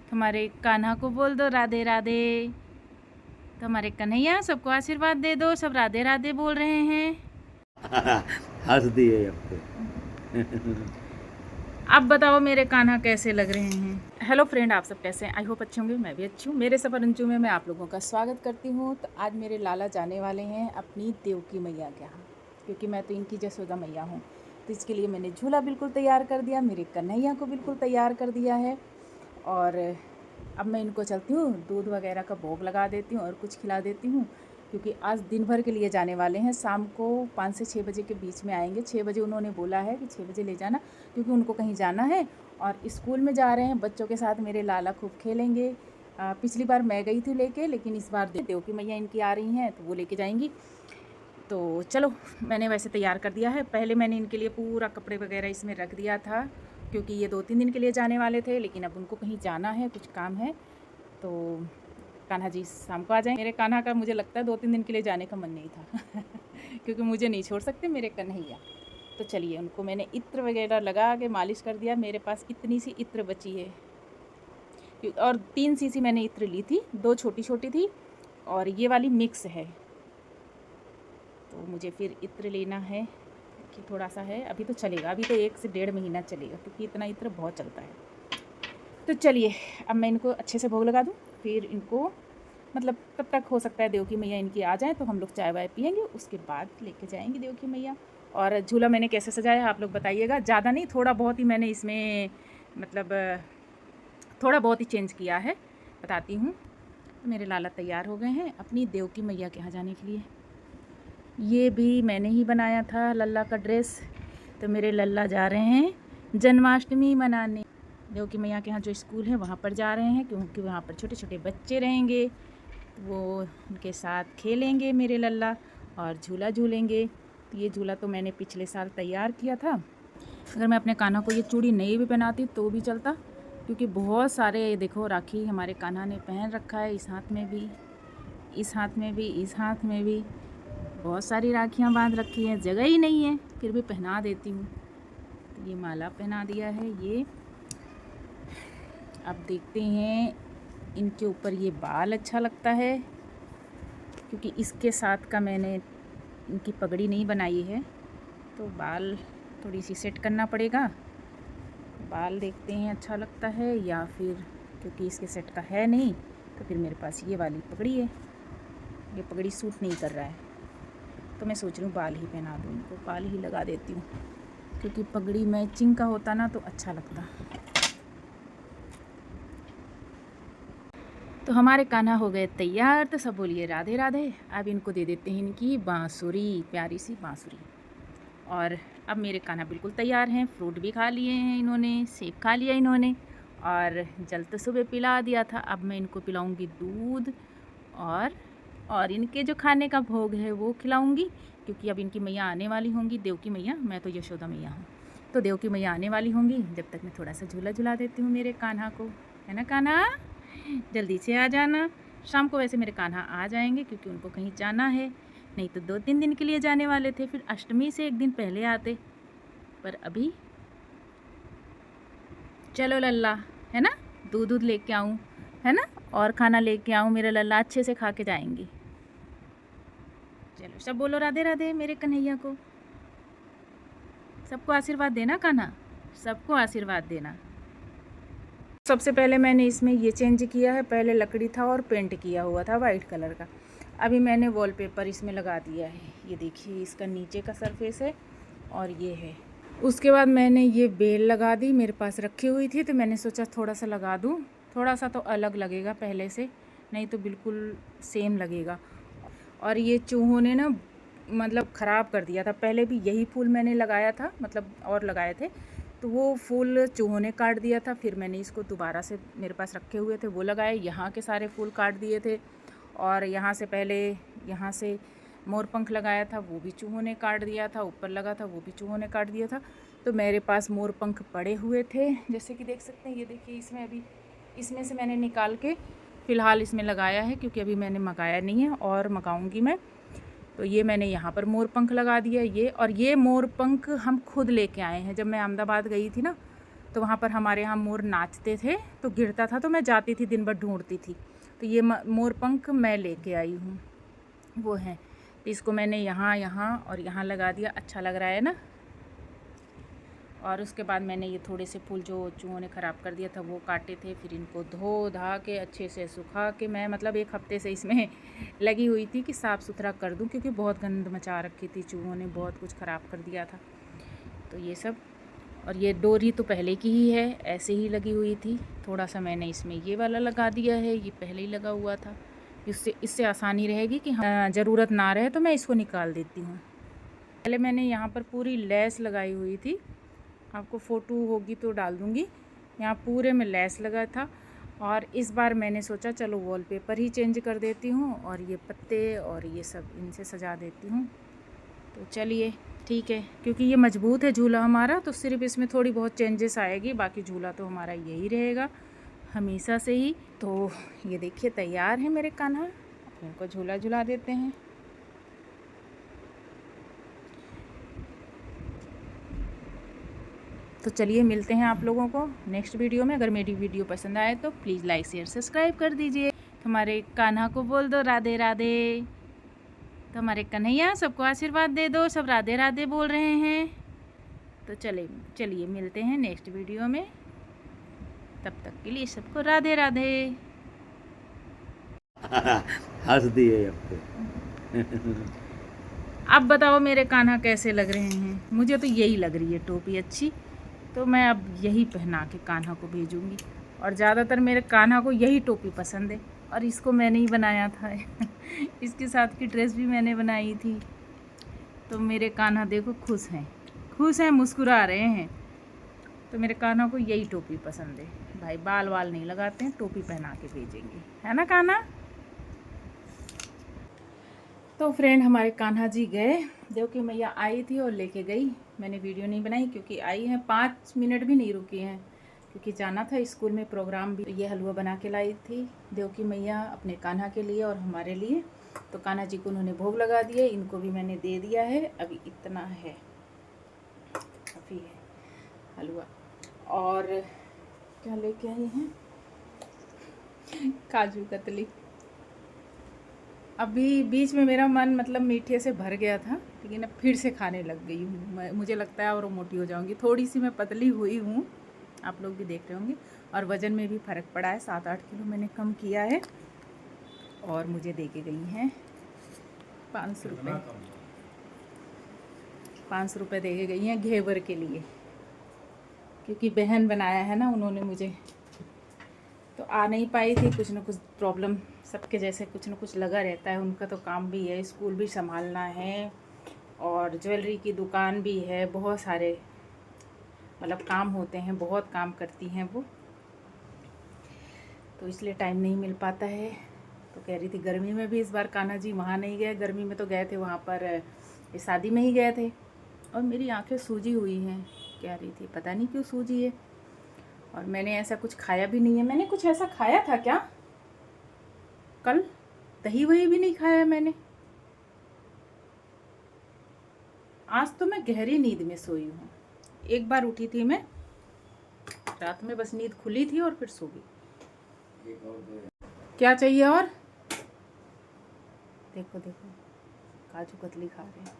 हमारे कान्हा को बोल दो राधे राधे। तो हमारे कन्हैया सबको आशीर्वाद दे दो, सब राधे राधे बोल रहे हैं। हंस दिए अब तो। अब बताओ मेरे कान्हा कैसे लग रहे हैं। हेलो फ्रेंड, आप सब कैसे हैं? आई होप अच्छे होंगे, मैं भी अच्छी हूँ। मेरे सफ़र अंजू में मैं आप लोगों का स्वागत करती हूँ। तो आज मेरे लाला जाने वाले हैं अपनी देवकी मैया के यहाँ, क्योंकि मैं तो इनकी जसोदा मैया हूँ। तो इसके लिए मैंने झूला बिल्कुल तैयार कर दिया, मेरे कन्हैया को बिल्कुल तैयार कर दिया है। और अब मैं इनको चलती हूँ, दूध वगैरह का भोग लगा देती हूँ और कुछ खिला देती हूँ, क्योंकि आज दिन भर के लिए जाने वाले हैं। शाम को 5 से 6 बजे के बीच में आएंगे। 6 बजे उन्होंने बोला है कि 6 बजे ले जाना, क्योंकि उनको कहीं जाना है और स्कूल में जा रहे हैं। बच्चों के साथ मेरे लाला खूब खेलेंगे। पिछली बार मैं गई थी लेके, लेकिन इस बार देवकी मैया इनकी आ रही हैं तो वो लेके जाएंगी। तो चलो, मैंने वैसे तैयार कर दिया है। पहले मैंने इनके लिए पूरा कपड़े वगैरह इसमें रख दिया था, क्योंकि ये 2-3 दिन के लिए जाने वाले थे, लेकिन अब उनको कहीं जाना है, कुछ काम है। तो कान्हा जी शाम को आ जाएंगे। मेरे कान्हा का मुझे लगता है 2-3 दिन के लिए जाने का मन नहीं था क्योंकि मुझे नहीं छोड़ सकते मेरे कन्हैया। तो चलिए, उनको मैंने इत्र वगैरह लगा के मालिश कर दिया। मेरे पास इतनी सी इत्र बची है, और 3 सीसी मैंने इत्र ली थी, 2 छोटी छोटी थी और ये वाली मिक्स है। तो मुझे फिर इत्र लेना है कि थोड़ा सा है, अभी तो चलेगा, अभी तो 1 से 1.5 महीना चलेगा, क्योंकि इतना इत्र बहुत चलता है। तो चलिए, अब मैं इनको अच्छे से भोग लगा दूँ, फिर इनको मतलब तब तक हो सकता है देवकी मैया इनकी आ जाए तो हम लोग चाय वाय पियेंगे, उसके बाद लेके जाएंगे देवकी मैया। और झूला मैंने कैसे सजाया आप लोग बताइएगा। ज़्यादा नहीं, थोड़ा बहुत ही मैंने इसमें मतलब थोड़ा बहुत ही चेंज किया है, बताती हूँ। तो मेरे लाला तैयार हो गए हैं अपनी देवकी मैया के यहाँ जाने के लिए। ये भी मैंने ही बनाया था लल्ला का ड्रेस। तो मेरे लल्ला जा रहे हैं जन्माष्टमी मनाने। देवकी मैया के यहाँ जो स्कूल है वहाँ पर जा रहे हैं, क्योंकि वहाँ पर छोटे छोटे बच्चे रहेंगे, वो उनके साथ खेलेंगे मेरे लल्ला और झूला झूलेंगे। तो ये झूला तो मैंने पिछले साल तैयार किया था। अगर मैं अपने कान्हा को ये चूड़ी नहीं भी पहनाती तो भी चलता, क्योंकि बहुत सारे देखो राखी हमारे कान्हा ने पहन रखा है। इस हाथ में भी, इस हाथ में भी, इस हाथ में भी बहुत सारी राखियाँ बांध रखी हैं। जगह ही नहीं है, फिर भी पहना देती हूँ। तो ये माला पहना दिया है। ये अब देखते हैं इनके ऊपर ये बाल अच्छा लगता है, क्योंकि इसके साथ का मैंने इनकी पगड़ी नहीं बनाई है, तो बाल थोड़ी सी सेट करना पड़ेगा। बाल देखते हैं अच्छा लगता है या फिर, क्योंकि इसके सेट का है नहीं, तो फिर मेरे पास ये वाली पगड़ी है। ये पगड़ी सूट नहीं कर रहा है, तो मैं सोच रही हूँ बाल ही पहना दूँ इनको, बाल ही लगा देती हूँ, क्योंकि पगड़ी मैचिंग का होता ना तो अच्छा लगता। तो हमारे कान्हा हो गए तैयार, तो सब बोलिए राधे राधे। अब इनको दे देते हैं इनकी बांसुरी, प्यारी सी बांसुरी। और अब मेरे कान्हा बिल्कुल तैयार हैं। फ्रूट भी खा लिए हैं इन्होंने, सेब खा लिया इन्होंने, और जल तो सुबह पिला दिया था। अब मैं इनको पिलाऊंगी दूध, और इनके जो खाने का भोग है वो खिलाऊंगी, क्योंकि अब इनकी मैया आने वाली होंगी, देवकी मैया। मैं तो यशोदा मैया हूँ, तो देवकी मैया आने वाली होंगी। जब तक मैं थोड़ा सा झूला झुला देती हूँ मेरे कान्हा को, है ना कान्हा? जल्दी से आ जाना। शाम को वैसे मेरे कान्हा आ जाएंगे, क्योंकि उनको कहीं जाना है। नहीं तो 2-3 दिन के लिए जाने वाले थे, फिर अष्टमी से 1 दिन पहले आते। पर अभी चलो लल्ला, है ना, दूध दूध लेके आऊँ, है ना, और खाना लेके आऊँ, मेरा लल्ला अच्छे से खा के जाएंगे। चलो सब बोलो राधे राधे मेरे कन्हैया को। सबको आशीर्वाद देना कान्हा, सबको आशीर्वाद देना। सबसे पहले मैंने इसमें ये चेंज किया है, पहले लकड़ी था और पेंट किया हुआ था वाइट कलर का। अभी मैंने वॉलपेपर इसमें लगा दिया है। ये देखिए, इसका नीचे का सरफेस है और ये है। उसके बाद मैंने ये बेल लगा दी, मेरे पास रखी हुई थी, तो मैंने सोचा थोड़ा सा लगा दूँ। थोड़ा सा तो अलग लगेगा पहले से, नहीं तो बिल्कुल सेम लगेगा। और ये चूहों ने ना मतलब ख़राब कर दिया था। पहले भी यही फूल मैंने लगाया था, मतलब और लगाए थे, तो वो फूल चूहों ने काट दिया था। फिर मैंने इसको दोबारा से, मेरे पास रखे हुए थे वो लगाए। यहाँ के सारे फूल काट दिए थे, और यहाँ से पहले यहाँ से मोरपंख लगाया था, वो भी चूहों ने काट दिया था। ऊपर लगा था, वो भी चूहों ने काट दिया था। तो मेरे पास मोरपंख पड़े हुए थे, जैसे कि देख सकते हैं। ये देखिए, इसमें अभी इसमें से मैंने निकाल के फ़िलहाल इसमें लगाया है, क्योंकि अभी मैंने मंगाया नहीं है और मंगाऊंगी मैं। तो ये मैंने यहाँ पर मोरपंख लगा दिया ये। और ये मोरपंख हम खुद लेके आए हैं। जब मैं अहमदाबाद गई थी ना, तो तो वहाँ पर हमारे यहाँ मोर नाचते थे, तो गिरता था तो मैं जाती थी, दिन भर ढूंढती थी। तो ये मोर पंख मैं लेके आई हूँ, वो है। तो इसको मैंने यहाँ यहाँ और यहाँ लगा दिया, अच्छा लग रहा है ना। और उसके बाद मैंने ये थोड़े से फूल जो चूहों ने ख़राब कर दिया था वो काटे थे, फिर इनको धो धा के अच्छे से सुखा के मैं मतलब 1 हफ़्ते से इसमें लगी हुई थी कि साफ़ सुथरा कर दूं, क्योंकि बहुत गंद मचा रखी थी, चूहों ने बहुत कुछ ख़राब कर दिया था। तो ये सब, और ये डोरी तो पहले की ही है, ऐसे ही लगी हुई थी। थोड़ा सा मैंने इसमें ये वाला लगा दिया है, ये पहले ही लगा हुआ था। इससे आसानी रहेगी कि ज़रूरत ना रहे तो मैं इसको निकाल देती हूँ। पहले मैंने यहाँ पर पूरी लेस लगाई हुई थी, आपको फ़ोटो होगी तो डाल दूँगी। यहाँ पूरे में लेस लगा था, और इस बार मैंने सोचा चलो वॉलपेपर ही चेंज कर देती हूँ और ये पत्ते और ये सब इनसे सजा देती हूँ। तो चलिए ठीक है, क्योंकि ये मजबूत है झूला हमारा, तो सिर्फ इसमें थोड़ी बहुत चेंजेस आएगी, बाकी झूला तो हमारा यही रहेगा हमेशा से ही। तो ये देखिए तैयार है मेरे कान्हा, इनको झूला झुला देते हैं। तो चलिए मिलते हैं आप लोगों को नेक्स्ट वीडियो में। अगर मेरी वीडियो पसंद आए तो प्लीज़ लाइक शेयर सब्सक्राइब कर दीजिए। हमारे कान्हा को बोल दो राधे राधे। तो हमारे कन्हैया सबको आशीर्वाद दे दो, सब राधे राधे बोल रहे हैं। तो चलिए मिलते हैं नेक्स्ट वीडियो में, तब तक के लिए सबको राधे राधे। हंस दिए आपको। अब बताओ मेरे कान्हा कैसे लग रहे हैं? मुझे तो यही लग रही है टोपी अच्छी, तो मैं अब यही पहना के कान्हा को भेजूँगी। और ज़्यादातर मेरे कान्हा को यही टोपी पसंद है, और इसको मैंने ही बनाया था इसके साथ की ड्रेस भी मैंने बनाई थी। तो मेरे कान्हा देखो खुश हैं, मुस्कुरा रहे हैं। तो मेरे कान्हा को यही टोपी पसंद है भाई, बाल वाल नहीं लगाते हैं, टोपी पहना के भेजेंगे, है ना कान्हा? तो फ्रेंड हमारे कान्हा जी गए, देवकी मैया आई थी और लेके गई। मैंने वीडियो नहीं बनाई क्योंकि आई हैं 5 मिनट भी नहीं रुकी हैं, क्योंकि जाना था स्कूल में प्रोग्राम भी। ये हलवा बना के लाई थी देवकी मैया अपने कान्हा के लिए और हमारे लिए। तो कान्हा जी को उन्होंने भोग लगा दिए, इनको भी मैंने दे दिया है। अभी इतना है, काफ़ी है हलवा। और क्या लेके आई हैं? काजू कतली। अभी बीच में मेरा मन मतलब मीठे से भर गया था, लेकिन अब फिर से खाने लग गई हूँ। मुझे लगता है और मोटी हो जाऊँगी। थोड़ी सी मैं पतली हुई हूँ, आप लोग भी देख रहे होंगे। और वज़न में भी फ़र्क पड़ा है, 7-8 किलो मैंने कम किया है। और मुझे दे के गई हैं 500 रुपये। 500 रुपये दे के गई हैं घेवर के लिए, क्योंकि बहन बनाया है ना उन्होंने मुझे। तो आ नहीं पाई थी, कुछ ना कुछ प्रॉब्लम सबके जैसे कुछ ना कुछ लगा रहता है। उनका तो काम भी है, स्कूल भी संभालना है और ज्वेलरी की दुकान भी है, बहुत सारे मतलब काम होते हैं, बहुत काम करती हैं वो, तो इसलिए टाइम नहीं मिल पाता है। तो कह रही थी गर्मी में भी इस बार कान्हा जी वहाँ नहीं गए, गर्मी में तो गए थे वहाँ पर शादी में ही गए थे। और मेरी आंखें सूजी हुई हैं, कह रही थी पता नहीं क्यों सूजी है। और मैंने ऐसा कुछ खाया भी नहीं है। मैंने कुछ ऐसा खाया था क्या कल? दही वही भी नहीं खाया मैंने। आज तो मैं गहरी नींद में सोई हूँ। एक बार उठी थी मैं रात में, बस नींद खुली थी और फिर सो गई। क्या चाहिए? और देखो देखो काजू कतली खा रहे हैं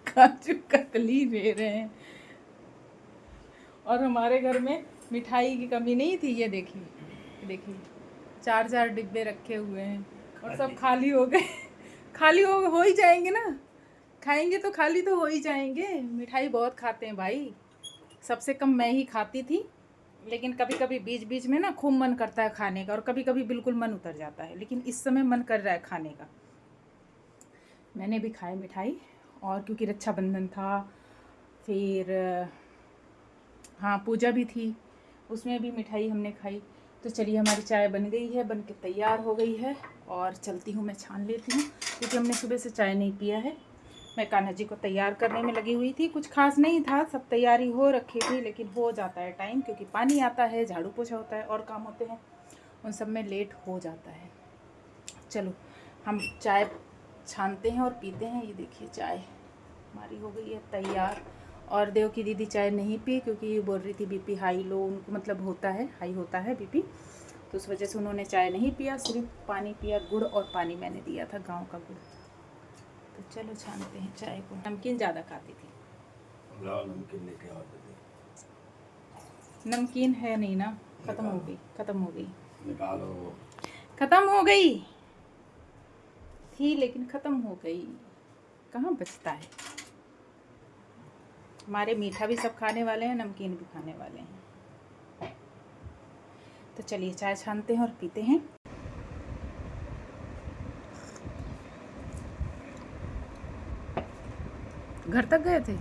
काजू कतली ले रहे हैं। और हमारे घर में मिठाई की कमी नहीं थी। ये देखिए देखिए 4 डिब्बे रखे हुए हैं और सब खाली हो गए खाली हो ही जाएंगे ना, खाएंगे तो खाली तो हो ही जाएंगे। मिठाई बहुत खाते हैं भाई, सबसे कम मैं ही खाती थी, लेकिन कभी कभी बीच बीच में ना खूब मन करता है खाने का, और कभी कभी बिल्कुल मन उतर जाता है। लेकिन इस समय मन कर रहा है खाने का। मैंने भी खाए मिठाई, और क्योंकि रक्षाबंधन था, फिर हाँ पूजा भी थी, उसमें भी मिठाई हमने खाई। तो चलिए हमारी चाय बन गई है, बन के तैयार हो गई है, और चलती हूँ मैं छान लेती हूँ, क्योंकि हमने सुबह से चाय नहीं पिया है। मैं कान्हा जी को तैयार करने में लगी हुई थी, कुछ खास नहीं था, सब तैयारी हो रखी थी, लेकिन हो जाता है टाइम, क्योंकि पानी आता है, झाड़ू पोछा होता है और काम होते हैं, उन सब में लेट हो जाता है। चलो हम चाय छानते हैं और पीते हैं। ये देखिए चाय हमारी हो गई है तैयार, और देव की दीदी चाय नहीं पी क्योंकि बोल रही थी बीपी हाई लो उनको मतलब होता है, हाई होता है बीपी, तो उस वजह से उन्होंने चाय नहीं पिया, सिर्फ पानी पिया। गुड़ और पानी मैंने दिया था, गांव का गुड़। तो चलो छानते हैं चाय को। नमकीन ज़्यादा खाती थी। नमकीन लेके आओ दीदी। नमकीन है नहीं ना, ख़त्म हो गई, ख़त्म हो गई, निकालो। ख़त्म हो गई थी लेकिन ख़त्म हो गई, कहाँ बचता है। हमारे मीठा भी सब खाने वाले हैं, नमकीन भी खाने वाले हैं। तो चलिए चाय छानते हैं और पीते हैं। घर तक गए थे।